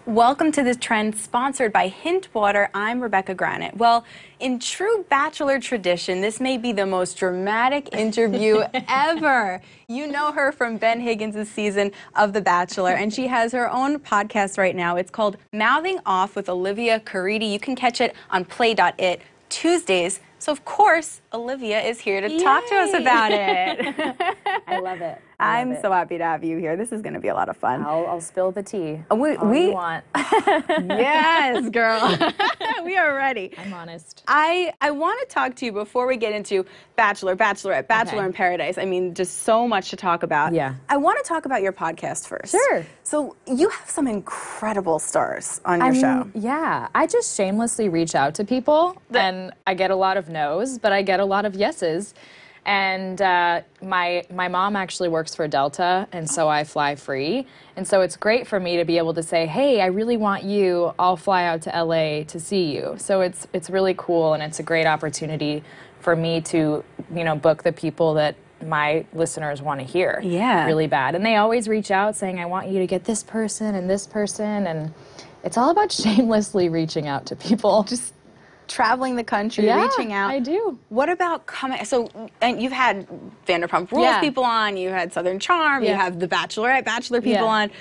Welcome to This Trend, sponsored by Hint Water. I'm Rebecca Granet. Well, in true Bachelor tradition, this may be the most dramatic interview ever. You know her from Ben Higgins' season of The Bachelor, and she has her own podcast right now. It's called Mouthing Off with Olivia Caridi. You can catch it on play.it Tuesdays. So, of course, Olivia is here to talk to us about it. I love it. I'm so happy to have you here. This is going to be a lot of fun. I'll spill the tea. We you want. Yes, girl. We are ready. I'm honest. I want to talk to you before we get into Bachelor, Bachelorette, Bachelor in Paradise. I mean, just so much to talk about. Yeah. I want to talk about your podcast first. Sure. So you have some incredible stars on your show. Yeah. I just shamelessly reach out to people, and I get a lot of no's, but I get a lot of yeses. And my mom actually works for Delta, and so I fly free. And so it's great for me to be able to say, hey, I really want you. I'll fly out to LA to see you. So it's really cool, and it's a great opportunity for me to, book the people that my listeners want to hear really bad. And they always reach out saying, I want you to get this person and this person. And it's all about shamelessly reaching out to people. Just traveling the country, reaching out. I do. What about coming? So, and you've had Vanderpump Rules people on, you had Southern Charm, you have the Bachelorette, Bachelor people on.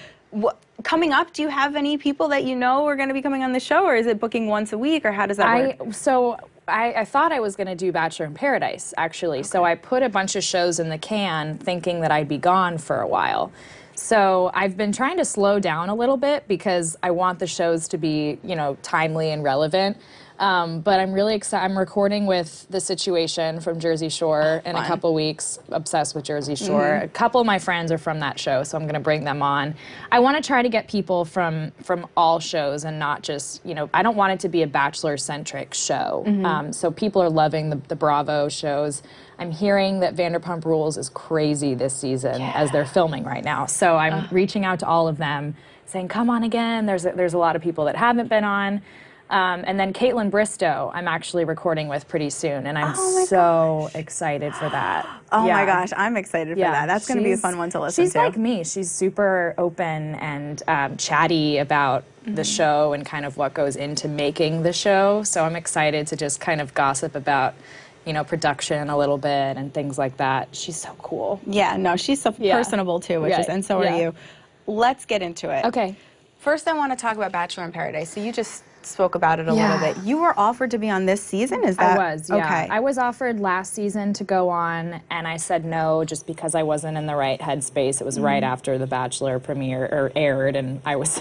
Coming up, do you have any people that you know are going to be coming on the show, or is it booking once a week, or how does that work? So I thought I was going to do Bachelor in Paradise, actually. So I put a bunch of shows in the can thinking that I'd be gone for a while. So I've been trying to slow down a little bit because I want the shows to be, timely and relevant. But I'm really excited. I'm recording with The Situation from Jersey Shore in a couple weeks. Obsessed with Jersey Shore. A couple of my friends are from that show, so I'm going to bring them on. I want to try to get people from all shows and not just, I don't want it to be a Bachelor-centric show. So people are loving the Bravo shows. I'm hearing that Vanderpump Rules is crazy this season as they're filming right now. So I'm reaching out to all of them, saying, come on again. There's a lot of people that haven't been on. And then Caitlin Bristow, I'm actually recording with pretty soon, and I'm so excited for that. Oh my gosh, I'm excited for that. That's going to be a fun one to listen to. She's like me. She's super open and chatty about the show and kind of what goes into making the show. So I'm excited to just kind of gossip about, production a little bit and things like that. She's so cool. Yeah, no, she's so personable too, and so are you. Let's get into it. Okay. First, I want to talk about Bachelor in Paradise. So you just spoke about it a little bit. You were offered to be on this season? Is that? I was, Okay. I was offered last season to go on, and I said no just because I wasn't in the right headspace. It was right after The Bachelor aired, and I was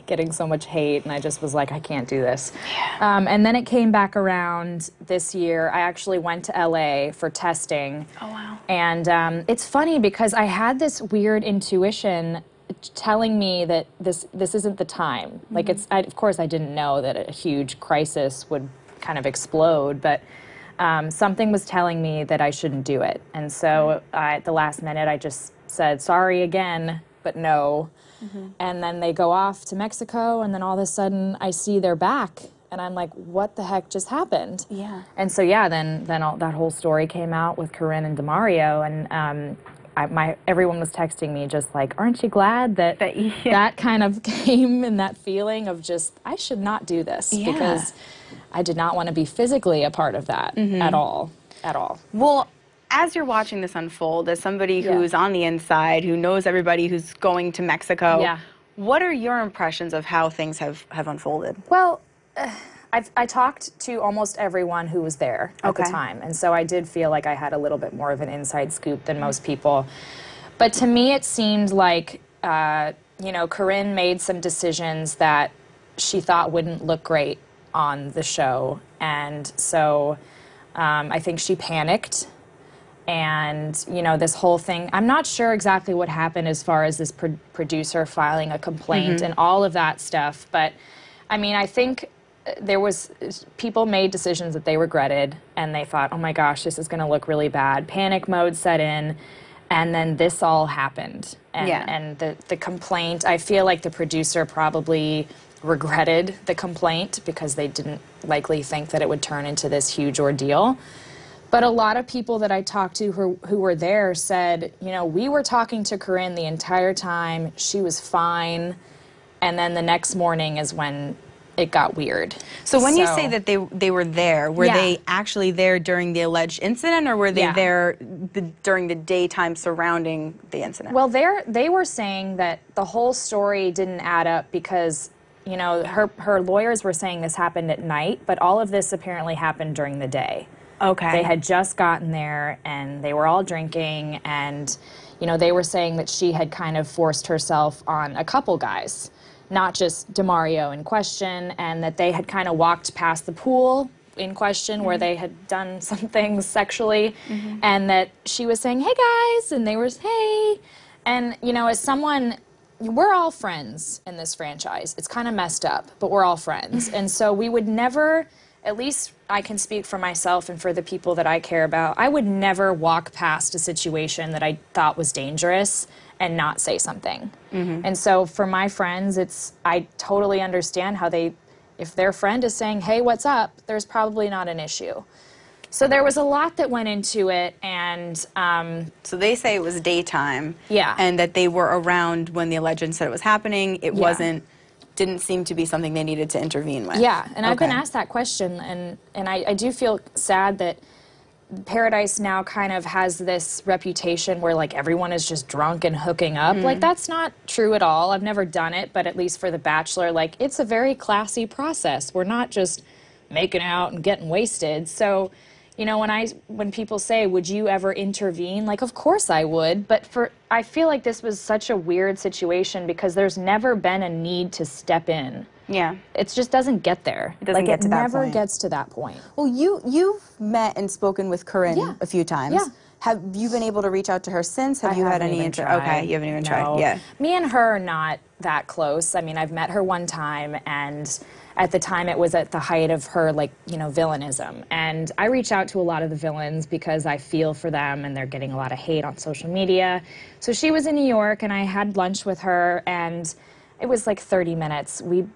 getting so much hate, and I just was like, I can't do this. And then it came back around this year. I actually went to LA for testing. Oh, wow. And it's funny because I had this weird intuition telling me that this isn't the time. Like of course I didn't know that a huge crisis would kind of explode, but something was telling me that I shouldn't do it. And so at the last minute I just said, sorry again, but no. And then they go off to Mexico, and then all of a sudden I see they're back. And I'm like, what the heck just happened? Yeah. And so then that whole story came out with Corinne and DeMario, and everyone was texting me just like, aren't you glad that that kind of came, and that feeling of just, I should not do this because I did not want to be physically a part of that at all. Well, as you're watching this unfold, as somebody who's on the inside, who knows everybody who's going to Mexico, what are your impressions of how things have unfolded? Well, I talked to almost everyone who was there at the time, and so I did feel like I had a little bit more of an inside scoop than most people. But to me, it seemed like, Corinne made some decisions that she thought wouldn't look great on the show, and so I think she panicked. And, this whole thing, I'm not sure exactly what happened as far as this producer filing a complaint and all of that stuff, but, I mean, I think people made decisions that they regretted, and they thought, oh my gosh, this is going to look really bad. Panic mode set in, and then this all happened. And the complaint, I feel like the producer probably regretted the complaint because they didn't likely think that it would turn into this huge ordeal. But a lot of people that I talked to who were there said, we were talking to Corinne the entire time. She was fine. and then the next morning is when it got weird. So when you say that they were there, were they actually there during the alleged incident, or were they there during the daytime surrounding the incident? Well, they were saying that the whole story didn't add up because, you know, her lawyers were saying this happened at night, but all of this apparently happened during the day. Okay. They had just gotten there, and they were all drinking, and, you know, they were saying that she had kind of forced herself on a couple guys, not just DeMario in question, and that they had kind of walked past the pool in question where they had done some things sexually, and that she was saying, "Hey guys," and they were, "Hey," and, you know, as someone, we're all friends in this franchise. It's kind of messed up, but we're all friends, and so we would never, at least I can speak for myself and for the people that I care about, I would never walk past a situation that I thought was dangerous and not say something. And so for my friends, I totally understand how if their friend is saying, "Hey, what's up?" there's probably not an issue. So there was a lot that went into it, and so they say it was daytime, yeah, and that they were around when the alleged incident was happening. It didn't seem to be something they needed to intervene with. Yeah, and I've been asked that question, and I do feel sad that Paradise now kind of has this reputation where, like, everyone is just drunk and hooking up. Like, that's not true at all. I've never done it, but at least for The Bachelor, like, it's a very classy process. We're not just making out and getting wasted. So, you know, when people say, "Would you ever intervene?" Like, of course I would, but I feel like this was such a weird situation because there's never been a need to step in. Yeah. It just doesn't get there. It doesn't get to that point. It never gets to that point. Well, you've met and spoken with Corinne a few times. Yeah. Have you been able to reach out to her since? Have you had any Okay, you haven't even tried. Yeah. Me and her are not that close. I mean, I've met her one time, and at the time it was at the height of her, like, you know, villainism. And I reach out to a lot of the villains because I feel for them, and they're getting a lot of hate on social media. So she was in New York, and I had lunch with her, and it was like 30 minutes. We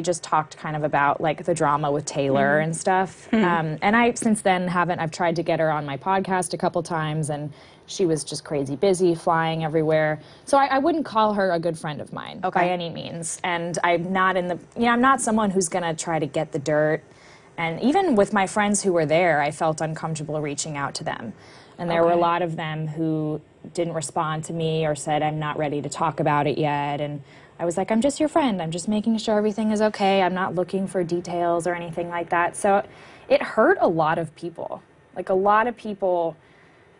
just talked kind of about, like, the drama with Taylor and stuff. And since then I've tried to get her on my podcast a couple times, and she was just crazy busy, flying everywhere. So I wouldn't call her a good friend of mine by any means. And I'm not I'm not someone who's gonna try to get the dirt. And even with my friends who were there, I felt uncomfortable reaching out to them. And there were a lot of them who didn't respond to me or said, "I'm not ready to talk about it yet." And I was like, "I'm just your friend. I'm just making sure everything is okay. I'm not looking for details or anything like that." So it hurt a lot of people. Like, a lot of people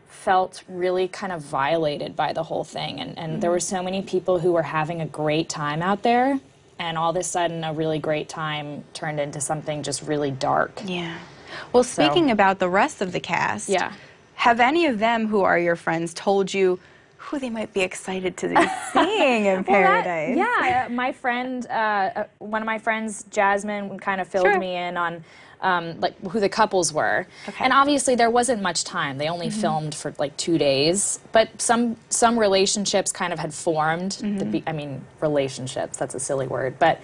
felt really kind of violated by the whole thing. And there were so many people who were having a great time out there, and all of a sudden a really great time turned into something just really dark. Yeah. Well, speaking about the rest of the cast, have any of them who are your friends told you who they might be excited to be seeing in Paradise? My friend, one of my friends, Jasmine, kind of filled me in on like who the couples were. And obviously there wasn't much time. They only filmed for like 2 days, but some relationships kind of had formed. I mean, relationships, that's a silly word, but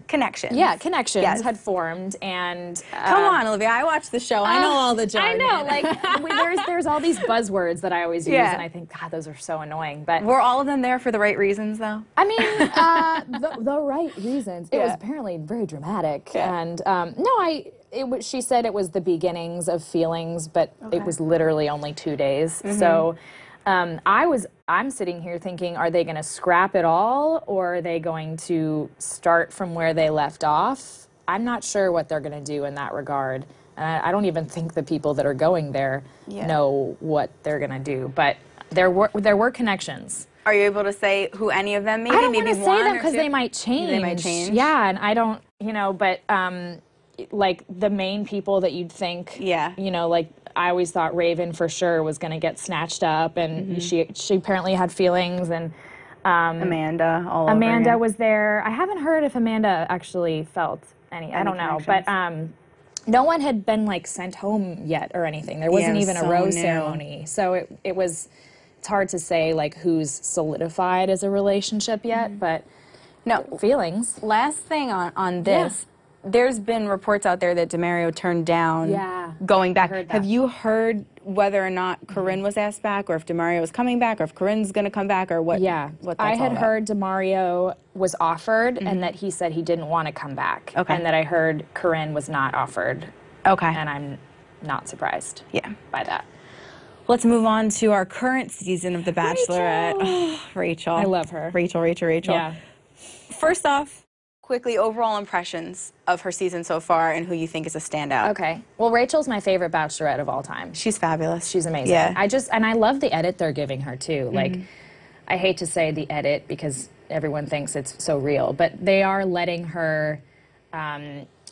connections. Yeah, connections had formed. And come on, Olivia, I watch the show. I know all the jargon. I know, like there's all these buzzwords that I always use, and I think, God, those are so annoying. But were all of them there for the right reasons, though? I mean, the right reasons. It was apparently very dramatic, and no, she said it was the beginnings of feelings, but it was literally only 2 days. So I'm sitting here thinking, are they going to scrap it all, or are they going to start from where they left off? I'm not sure what they're going to do in that regard. I don't even think the people that are going there know what they're going to do. But there were connections. Are you able to say who any of them? Maybe I don't maybe want to say them because they might change. They might change. Yeah, and I don't, but like the main people that you'd think, like I always thought Raven for sure was going to get snatched up, and she apparently had feelings, and Amanda was there. I haven't heard if Amanda actually felt any. I don't know, but no one had been like sent home yet or anything. There wasn't even a rose ceremony, so it's hard to say like who's solidified as a relationship yet, but no feelings. Last thing on this. There's been reports out there that DeMario turned down going back. Have you heard whether or not Corinne was asked back, or if DeMario was coming back, or if Corinne's going to come back, or what? Yeah, what I that's all had about. heard DeMario was offered, and that he said he didn't want to come back. Okay. And that I heard Corinne was not offered. Okay. And I'm not surprised. Yeah. By that. Let's move on to our current season of The Bachelorette. Oh, Rachel. I love her. Rachel. Yeah. First off, quickly, overall impressions of her season so far and who you think is a standout. Okay. Well, Rachel's my favorite Bachelorette of all time. She's fabulous. She's amazing. Yeah. And I love the edit they're giving her too. Like, I hate to say the edit because everyone thinks it's so real, but they are letting her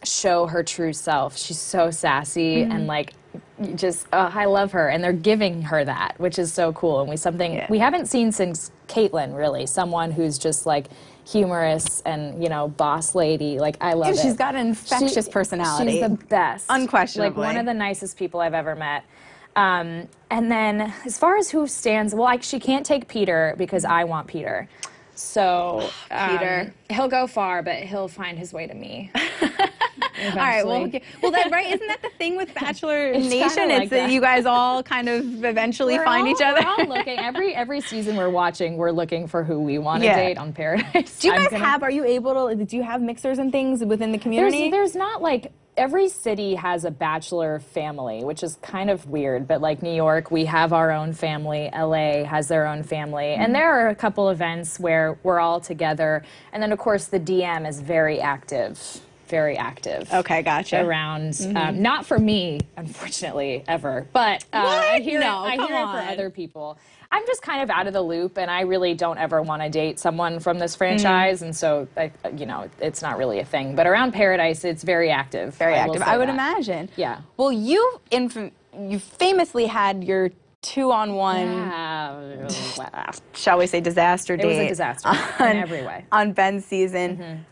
show her true self. She's so sassy and like, just I love her, and they're giving her that, which is so cool. And we haven't seen since Caitlyn, really, someone who's just like humorous and, you know, boss lady. Like, I love it. She's got an infectious personality. She's the best. Unquestionably. Like, one of the nicest people I've ever met. And then, as far as who stands, well, she can't take Peter because I want Peter. So, Peter. He'll go far, but he'll find his way to me. All right, well, okay. Well, that, right, isn't that the thing with Bachelor Nation? Like it's that you guys all kind of eventually find each other. We're all looking, every season we're watching, we're looking for who we want to date on Paradise. Do you guys are you able to, do you have mixers and things within the community? There's not like, every city has a Bachelor family, which is kind of weird, but like New York, we have our own family, LA has their own family, and there are a couple events where we're all together, and then of course the DM is very active. Very active. Okay, gotcha. Around, not for me, unfortunately, ever, but I hear it for other people. I'm just kind of out of the loop, and I really don't ever want to date someone from this franchise, and so, you know, it's not really a thing. But around Paradise, it's very active. Very active, I would imagine. Yeah. Well, you famously had your 2-on-1, shall we say, disaster date. It was a disaster in every way. On Ben's season.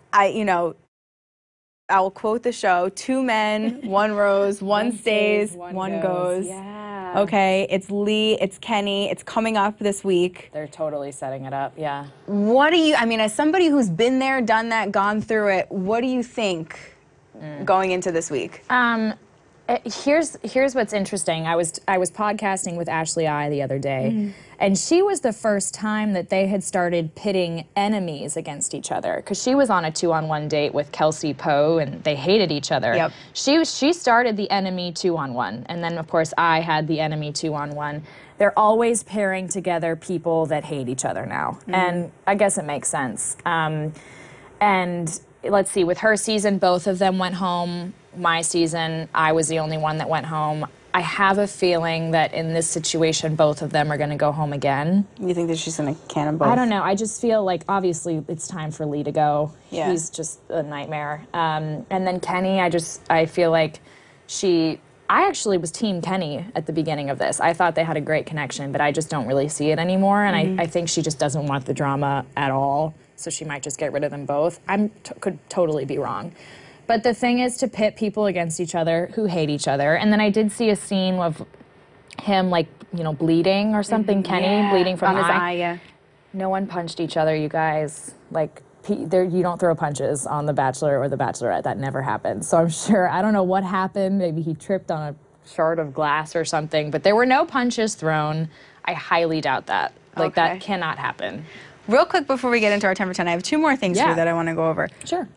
I will quote the show, 2 men, 1 rose, one stays, one goes. Yeah. Okay, it's Lee, it's Kenny, it's coming up this week. They're totally setting it up, yeah. What do you, I mean, as somebody who's been there, done that, gone through it, what do you think going into this week? Here's what's interesting. I was podcasting with Ashley I the other day, and she was the first time that they had started pitting enemies against each other, because she was on a 2-on-1 date with Kelsey Poe, and they hated each other. Yep. She started the enemy 2-on-1, and then of course I had the enemy 2-on-1. They're always pairing together people that hate each other now, and I guess it makes sense. And let's see, with her season, both of them went home. My season, I was the only one that went home. I have a feeling that in this situation, both of them are going to go home again. You think that she's going to can them both? I don't know. I just feel like, obviously, it's time for Lee to go. Yeah. He's just a nightmare. And then Kenny, I feel like I actually was Team Kenny at the beginning of this. I thought they had a great connection, but I just don't really see it anymore. And I think she just doesn't want the drama at all. So she might just get rid of them both. Could totally be wrong. But the thing is to pit people against each other who hate each other. And then I did see a scene of him, like, you know, bleeding or something. Kenny bleeding from his eye. Yeah. No one punched each other, you guys. Like, you don't throw punches on The Bachelor or The Bachelorette. That never happens. So I'm sure, I don't know what happened. Maybe he tripped on a shard of glass or something. But there were no punches thrown. I highly doubt that. Like, that cannot happen. Real quick before we get into our 10 for 10, I have 2 more things here that I want to go over. Sure.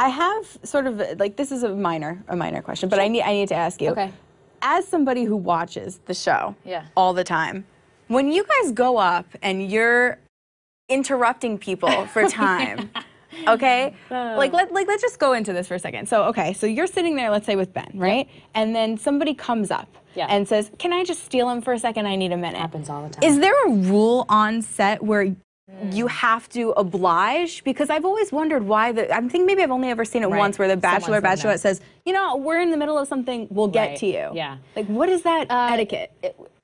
I have sort of, like, this is a minor question, but I need to ask you. Okay. As somebody who watches the show all the time, when you guys go up and you're interrupting people for time, okay? Let's just go into this for a second. So you're sitting there, let's say with Ben, right? And then somebody comes up and says, "Can I just steal him for a second? I need a minute." Happens all the time. Is there a rule on set where you have to oblige? Because I've always wondered why I think maybe I've only ever seen it once where the Bachelor, Bachelorette says, you know, we're in the middle of something, we'll get to you. Yeah. Like, what is that etiquette?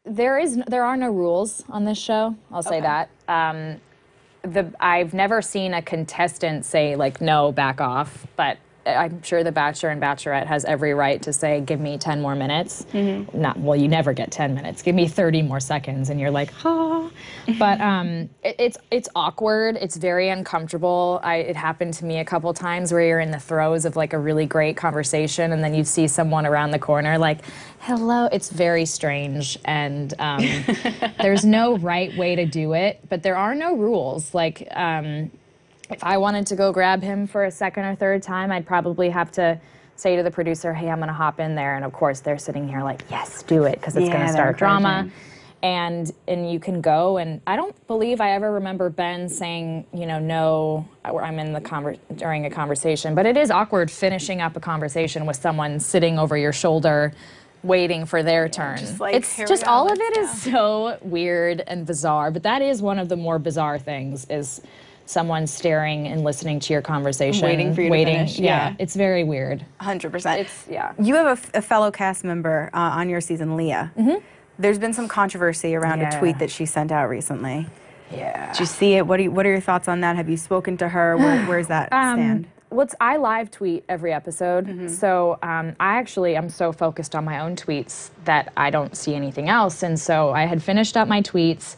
There are no rules on this show, I'll say that. I've never seen a contestant say, like, no, back off, but I'm sure the Bachelor and Bachelorette has every right to say, give me 10 more minutes. Not, well, you never get 10 minutes. Give me 30 more seconds. And you're like, ah. But it's awkward. It's very uncomfortable. It happened to me a couple times where you're in the throes of like a really great conversation and then you see someone around the corner like, hello. It's very strange. And there's no right way to do it, but there are no rules. Like, if I wanted to go grab him for a second or third time, I'd probably have to say to the producer, hey, I'm going to hop in there. And of course, they're sitting here like, yes, do it, because it's going to start drama. And you can go. And I don't believe I ever remember Ben saying, you know, no, I'm in the during a conversation. But it is awkward finishing up a conversation with someone sitting over your shoulder waiting for their turn. It's just all of it is so weird and bizarre. But that is one of the more bizarre things is someone staring and listening to your conversation. Waiting for you to finish. Yeah, it's very weird. 100%. You have a fellow cast member on your season, Leah. There's been some controversy around a tweet that she sent out recently. Did you see it? What are your thoughts on that? Have you spoken to her? Where's that stand? I live tweet every episode, so I'm so focused on my own tweets that I don't see anything else. And so I had finished up my tweets,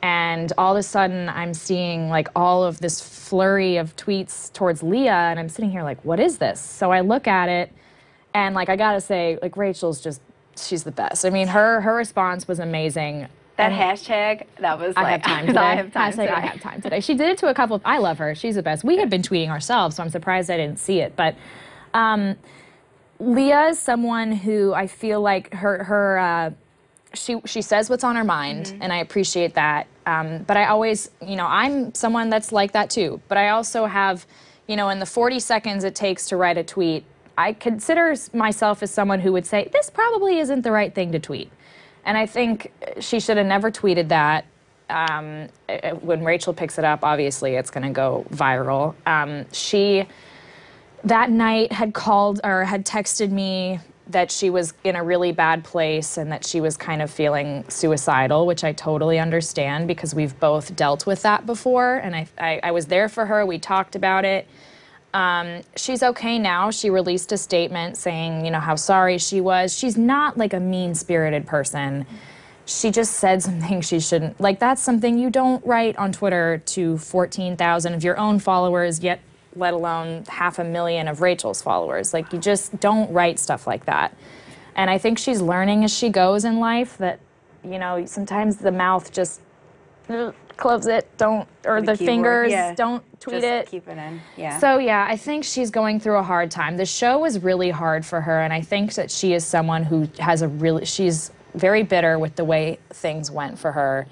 and all of a sudden, I'm seeing like all of this flurry of tweets towards Leah, and I'm sitting here like, what is this? So I look at it, and like I gotta say, like Rachel's she's the best. I mean, her response was amazing. That hashtag, that was like, I have time today. I have time today. She did it to a couple I love her. She's the best. We had been tweeting ourselves, so I'm surprised I didn't see it. But Leah is someone who I feel like she says what's on her mind, and I appreciate that. But I always, you know, I'm someone that's like that too. But I also have, you know, in the 40 seconds it takes to write a tweet, I consider myself as someone who would say, this probably isn't the right thing to tweet. And I think she should have never tweeted that. When Rachel picks it up, obviously it's going to go viral. She, that night, had called or had texted me that she was in a really bad place and that she was kind of feeling suicidal, which I totally understand because we've both dealt with that before. And I was there for her. We talked about it. She's okay now. She released a statement saying, you know, how sorry she was. She's not like a mean-spirited person. She just said something she shouldn't. Like, that's something you don't write on Twitter to 14,000 of your own followers, yet let alone 500,000 of Rachel's followers. Like, you just don't write stuff like that. And I think she's learning as she goes in life that, you know, sometimes the mouth just close it, don't, or the fingers, don't tweet just it. Keep it in, So yeah, I think she's going through a hard time. The show was really hard for her, and I think that she is someone who has she's very bitter with the way things went for her,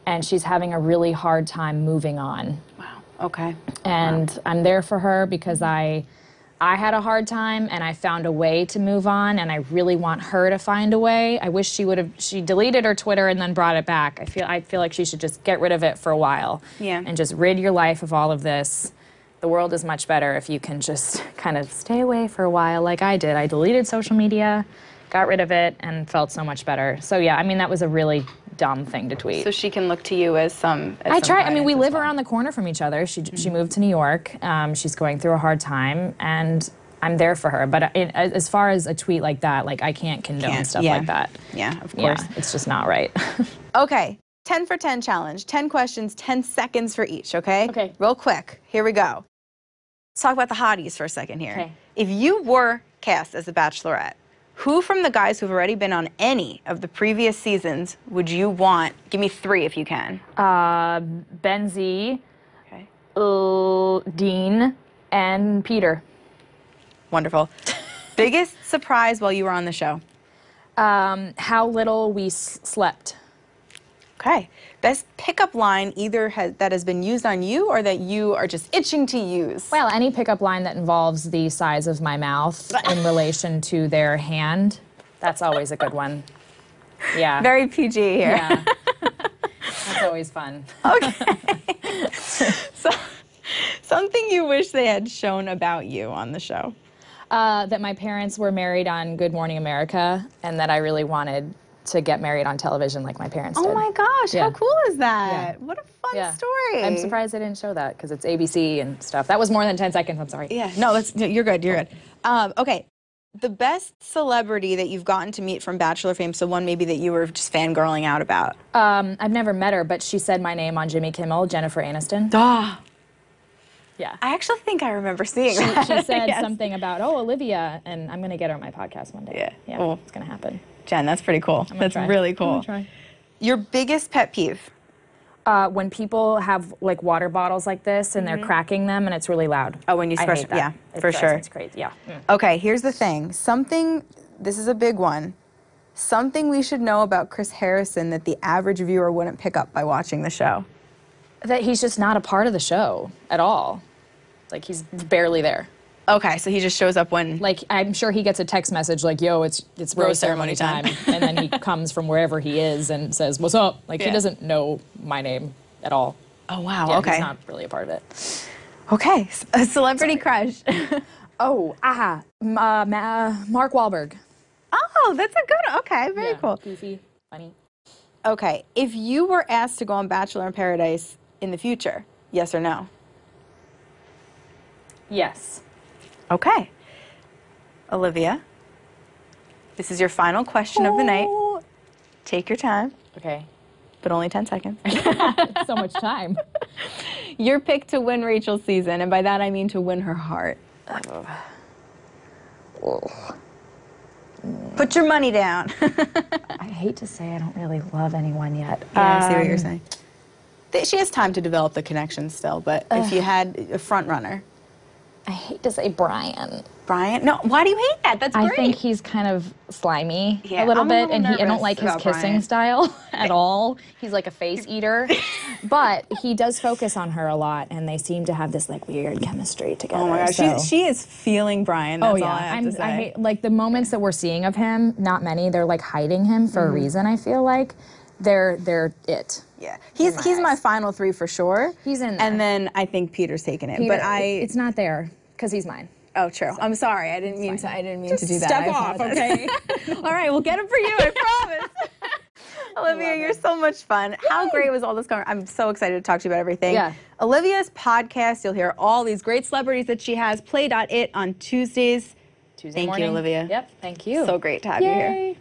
and she's having a really hard time moving on. Wow, okay. And I'm there for her because I had a hard time and I found a way to move on, and I really want her to find a way. I wish she deleted her Twitter and then brought it back. I feel like she should just get rid of it for a while. And just rid your life of all of this. The world is much better if you can just kind of stay away for a while like I did. I deleted social media, got rid of it, and felt so much better. So yeah, I mean, that was a really dumb thing to tweet. So she can look to you as some I try. I mean, we live around the corner from each other. She moved to New York. She's going through a hard time, and I'm there for her. But as far as a tweet like that, like I can't condone stuff like that. Yeah, of course. Yeah, it's just not right. Okay, 10 for 10 challenge. 10 questions, 10 seconds for each, okay? Okay. Real quick, here we go. Let's talk about the hotties for a second here. Okay. If you were cast as a Bachelorette, who from the guys who've already been on any of the previous seasons would you want? Give me 3 if you can. Ben Z, Dean, and Peter. Wonderful. Biggest surprise while you were on the show? How little we slept. Okay. Best pickup line either that has been used on you or that you are just itching to use? Well, any pickup line that involves the size of my mouth in relation to their hand, that's always a good one. Yeah. Very PG here. Yeah. That's always fun. Okay. So, something you wish they had shown about you on the show? That my parents were married on Good Morning America, and that I really wanted to get married on television like my parents did. Oh my gosh, how cool is that? Yeah. What a fun story. I'm surprised they didn't show that because it's ABC and stuff. That was more than 10 seconds, I'm sorry. Yeah, no, you're good, you're good. Okay, the best celebrity that you've gotten to meet from Bachelor fame, so one maybe that you were just fangirling out about. I've never met her, but she said my name on Jimmy Kimmel, Jennifer Aniston. Ah. Yeah. I actually think I remember seeing that. She said something about, oh, Olivia, and I'm going to get her on my podcast one day. Yeah. Cool. It's going to happen. Jen, that's pretty cool. That's really cool. I'm gonna try. Your biggest pet peeve? When people have like water bottles like this and they're cracking them and it's really loud. Oh, when you I smash hate them. that. Yeah, for sure. It's crazy. Yeah. Okay, here's the thing. This is a big one. Something we should know about Chris Harrison that the average viewer wouldn't pick up by watching the show. That he's just not a part of the show at all. Like he's barely there. Okay, so he just shows up when... Like, I'm sure he gets a text message like, yo, it's rose ceremony time. And then he comes from wherever he is and says, what's up? Like, he doesn't know my name at all. Oh, wow, Yeah, okay. He's not really a part of it. Okay, a celebrity crush. Mark Wahlberg. Oh, that's a good one. Okay, very cool. Goofy, funny. Okay, if you were asked to go on Bachelor in Paradise in the future, yes or no? Yes. Okay. Olivia, this is your final question of the night. Take your time, Okay. but only 10 seconds. So much time. Your pick to win Rachel's season, and by that I mean to win her heart. Put your money down. I hate to say I don't really love anyone yet. Yeah, I see what you're saying. She has time to develop the connection still, but if you had a front runner. I hate to say Brian. Brian? No, why do you hate that? That's great. I think he's kind of slimy Yeah, a little I'm a bit, little and I don't nervous like his about kissing Brian. style at all. He's like a face eater, but he does focus on her a lot, and they seem to have this like weird chemistry together. Oh my gosh, so. she is feeling Brian. That's all I have to say. I hate like the moments that we're seeing of him. Not many. They're like hiding him for a reason. I feel like they're it. Yeah, he's my final three for sure. He's in there. And then I think Peter's taking it. Peter, but it's not there because he's mine. Oh, true. I'm sorry. I didn't mean to do that. Step I off, apologize. okay? All right, we'll get him for you. I promise. Olivia, you're so much fun. How great was all this conversation? I'm so excited to talk to you about everything. Yeah. Olivia's podcast, you'll hear all these great celebrities that she has. Play.it on Tuesdays. Tuesday Thank morning. you, Olivia. Yep. Thank you. So great to have you here. Yay.